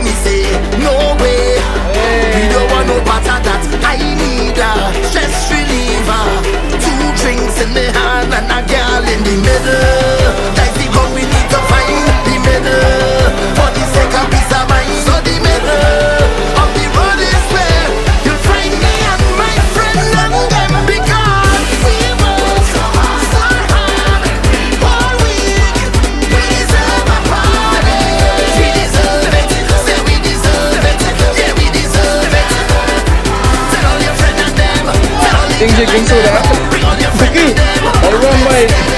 me say, no way. We don't want no part of that. I need a stress reliever. 2 drinks in the hand and a girl in the middle. That's the gun we need to find. The middle. For the sake of peace of mind. So the middle of the road is where you'll find me and my friend and them. Because we work so hard all week. We deserve a party. We deserve it. Say we deserve it. Yeah, we deserve it. Tell all your friends and them. Tell all your friends and them. Bring all your friends and them. Alright.